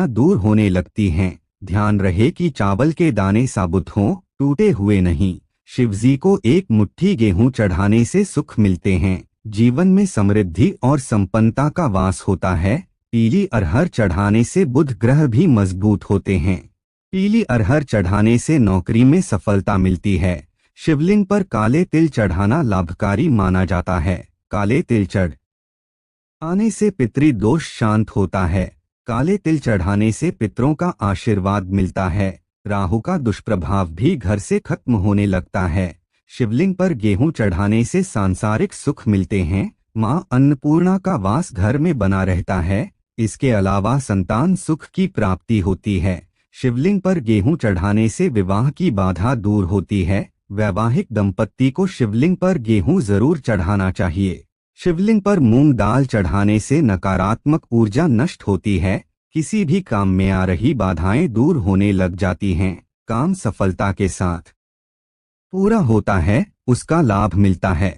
बाधाएं दूर होने लगती हैं। ध्यान रहे कि चावल के दाने साबुत हों, टूटे हुए नहीं। शिवजी को एक मुट्ठी गेहूं चढ़ाने से सुख मिलते हैं। जीवन में समृद्धि और संपन्नता का वास होता है। पीली अरहर चढ़ाने से बुध ग्रह भी मजबूत होते हैं। पीली अरहर चढ़ाने से नौकरी में सफलता मिलती है। शिवलिंग पर काले तिल चढ़ाना लाभकारी माना जाता है। काले तिल चढ़ आने से पितृ दोष शांत होता है। काले तिल चढ़ाने से पितरों का आशीर्वाद मिलता है। राहु का दुष्प्रभाव भी घर से खत्म होने लगता है। शिवलिंग पर गेहूं चढ़ाने से सांसारिक सुख मिलते हैं। मां अन्नपूर्णा का वास घर में बना रहता है। इसके अलावा संतान सुख की प्राप्ति होती है। शिवलिंग पर गेहूं चढ़ाने से विवाह की बाधा दूर होती है। वैवाहिक दंपत्ति को शिवलिंग पर गेहूं जरूर चढ़ाना चाहिए। शिवलिंग पर मूंग दाल चढ़ाने से नकारात्मक ऊर्जा नष्ट होती है। किसी भी काम में आ रही बाधाएं दूर होने लग जाती हैं। काम सफलता के साथ पूरा होता है, उसका लाभ मिलता है।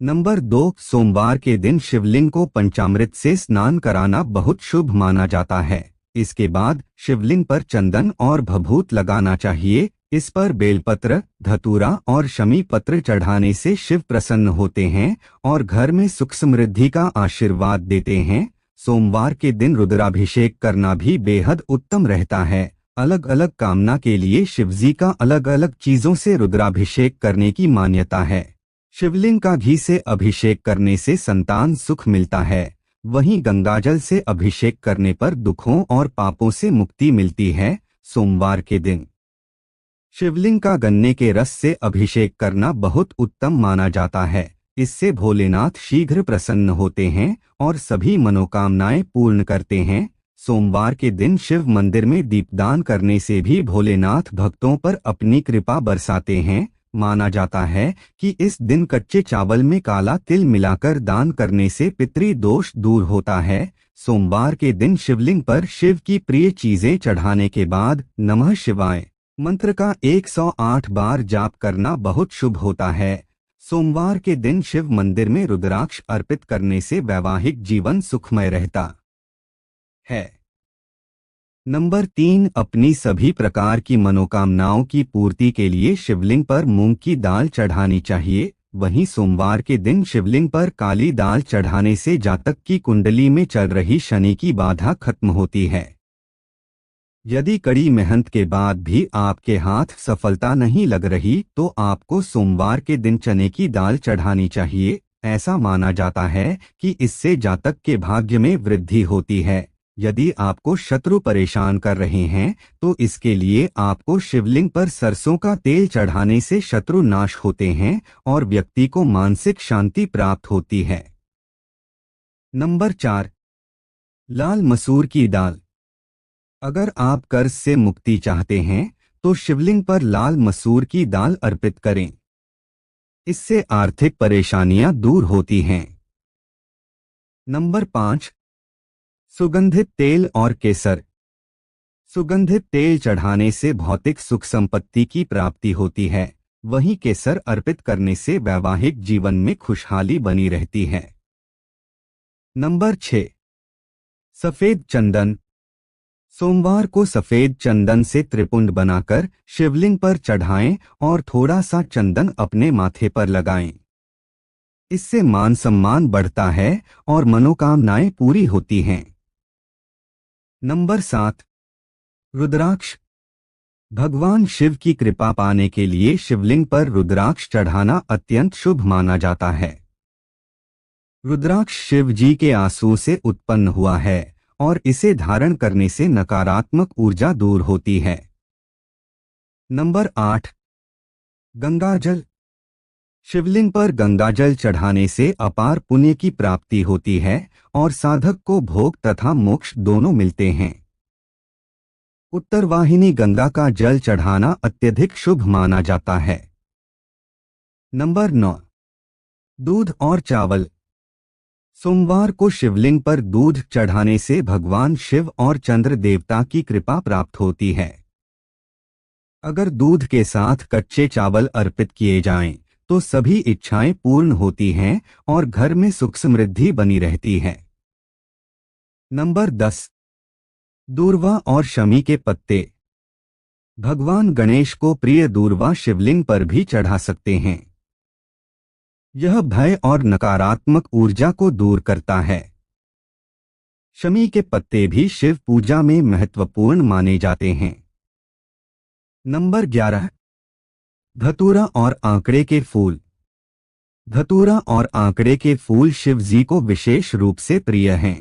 नंबर 2, सोमवार के दिन शिवलिंग को पंचामृत से स्नान कराना बहुत शुभ माना जाता है। इसके बाद शिवलिंग पर चंदन और भभूत लगाना चाहिए। इस पर बेलपत्र, धतूरा और शमी पत्र चढ़ाने से शिव प्रसन्न होते हैं और घर में सुख समृद्धि का आशीर्वाद देते हैं। सोमवार के दिन रुद्राभिषेक करना भी बेहद उत्तम रहता है। अलग अलग कामना के लिए शिवजी का अलग अलग चीजों से रुद्राभिषेक करने की मान्यता है। शिवलिंग का घी से अभिषेक करने से संतान सुख मिलता है। वहीं गंगाजल से अभिषेक करने पर दुखों और पापों से मुक्ति मिलती है। सोमवार के दिन शिवलिंग का गन्ने के रस से अभिषेक करना बहुत उत्तम माना जाता है। इससे भोलेनाथ शीघ्र प्रसन्न होते हैं और सभी मनोकामनाएं पूर्ण करते हैं। सोमवार के दिन शिव मंदिर में दीपदान करने से भी भोलेनाथ भक्तों पर अपनी कृपा बरसाते हैं। माना जाता है कि इस दिन कच्चे चावल में काला तिल मिलाकर दान करने से पितृदोष दूर होता है। सोमवार के दिन शिवलिंग पर शिव की प्रिय चीजें चढ़ाने के बाद नमः शिवाय मंत्र का 108 बार जाप करना बहुत शुभ होता है। सोमवार के दिन शिव मंदिर में रुद्राक्ष अर्पित करने से वैवाहिक जीवन सुखमय रहता है। नंबर 3, अपनी सभी प्रकार की मनोकामनाओं की पूर्ति के लिए शिवलिंग पर मूंग की दाल चढ़ानी चाहिए। वहीं सोमवार के दिन शिवलिंग पर काली दाल चढ़ाने से जातक की कुंडली में चल रही शनि की बाधा खत्म होती है। यदि कड़ी मेहनत के बाद भी आपके हाथ सफलता नहीं लग रही तो आपको सोमवार के दिन चने की दाल चढ़ानी चाहिए। ऐसा माना जाता है कि इससे जातक के भाग्य में वृद्धि होती है। यदि आपको शत्रु परेशान कर रहे हैं तो इसके लिए आपको शिवलिंग पर सरसों का तेल चढ़ाने से शत्रु नाश होते हैं और व्यक्ति को मानसिक शांति प्राप्त होती है। नंबर 4, लाल मसूर की दाल। अगर आप कर्ज से मुक्ति चाहते हैं तो शिवलिंग पर लाल मसूर की दाल अर्पित करें। इससे आर्थिक परेशानियां दूर होती हैं। नंबर 5, सुगंधित तेल और केसर। सुगंधित तेल चढ़ाने से भौतिक सुख संपत्ति की प्राप्ति होती है। वहीं केसर अर्पित करने से वैवाहिक जीवन में खुशहाली बनी रहती है। नंबर 6, सफेद चंदन। सोमवार को सफेद चंदन से त्रिपुंड बनाकर शिवलिंग पर चढ़ाएं और थोड़ा सा चंदन अपने माथे पर लगाएं। इससे मान सम्मान बढ़ता है और मनोकामनाएं पूरी होती हैं। नंबर 7, रुद्राक्ष। भगवान शिव की कृपा पाने के लिए शिवलिंग पर रुद्राक्ष चढ़ाना अत्यंत शुभ माना जाता है। रुद्राक्ष शिव जी के आंसू से उत्पन्न हुआ है और इसे धारण करने से नकारात्मक ऊर्जा दूर होती है। नंबर 8, गंगाजल। शिवलिंग पर गंगाजल चढ़ाने से अपार पुण्य की प्राप्ति होती है और साधक को भोग तथा मोक्ष दोनों मिलते हैं। उत्तरवाहिनी गंगा का जल चढ़ाना अत्यधिक शुभ माना जाता है। नंबर 9, दूध और चावल। सोमवार को शिवलिंग पर दूध चढ़ाने से भगवान शिव और चंद्र देवता की कृपा प्राप्त होती है। अगर दूध के साथ कच्चे चावल अर्पित किए जाएं, तो सभी इच्छाएं पूर्ण होती हैं और घर में सुख समृद्धि बनी रहती है। नंबर 10, दूर्वा और शमी के पत्ते। भगवान गणेश को प्रिय दूर्वा शिवलिंग पर भी चढ़ा सकते हैं। यह भय और नकारात्मक ऊर्जा को दूर करता है। शमी के पत्ते भी शिव पूजा में महत्वपूर्ण माने जाते हैं। नंबर 11, धतूरा और आंकड़े के फूल। धतूरा और आंकड़े के फूल शिव जी को विशेष रूप से प्रिय हैं।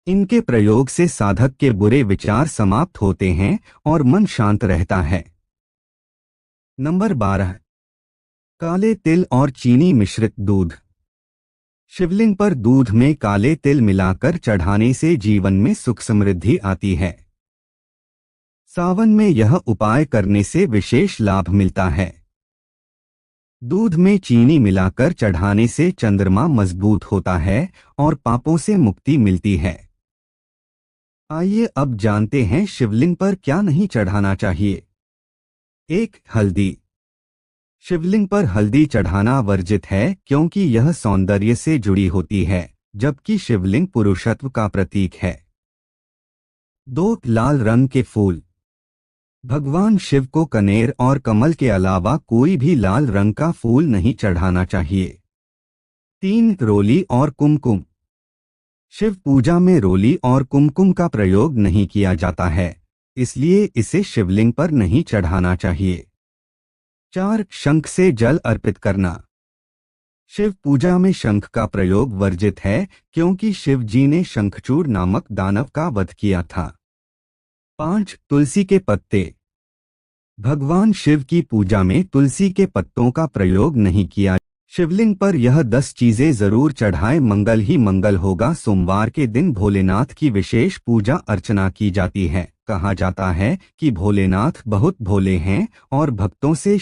इनके प्रयोग से साधक के बुरे विचार समाप्त होते हैं और मन शांत रहता है। नंबर 12, काले तिल और चीनी मिश्रित दूध। शिवलिंग पर दूध में काले तिल मिलाकर चढ़ाने से जीवन में सुख समृद्धि आती है। सावन में यह उपाय करने से विशेष लाभ मिलता है। दूध में चीनी मिलाकर चढ़ाने से चंद्रमा मजबूत होता है और पापों से मुक्ति मिलती है। आइए अब जानते हैं शिवलिंग पर क्या नहीं चढ़ाना चाहिए। 1, हल्दी। शिवलिंग पर हल्दी चढ़ाना वर्जित है क्योंकि यह सौंदर्य से जुड़ी होती है, जबकि शिवलिंग पुरुषत्व का प्रतीक है। 2, लाल रंग के फूल। भगवान शिव को कनेर और कमल के अलावा कोई भी लाल रंग का फूल नहीं चढ़ाना चाहिए। 3, रोली और कुमकुम। शिव पूजा में रोली और कुमकुम का प्रयोग नहीं किया जाता है, इसलिए इसे शिवलिंग पर नहीं चढ़ाना चाहिए। 4, शंख से जल अर्पित करना। शिव पूजा में शंख का प्रयोग वर्जित है क्योंकि शिव जी ने शंखचूड़ नामक दानव का वध किया था। 5, तुलसी के पत्ते। भगवान शिव की पूजा में तुलसी के पत्तों का प्रयोग नहीं किया। शिवलिंग पर यह 10 चीजें जरूर चढ़ाएं, मंगल ही मंगल होगा। सोमवार के दिन भोलेनाथ की विशेष पूजा अर्चना की जाती है। कहा जाता है कि भोलेनाथ बहुत भोले हैं और भक्तों से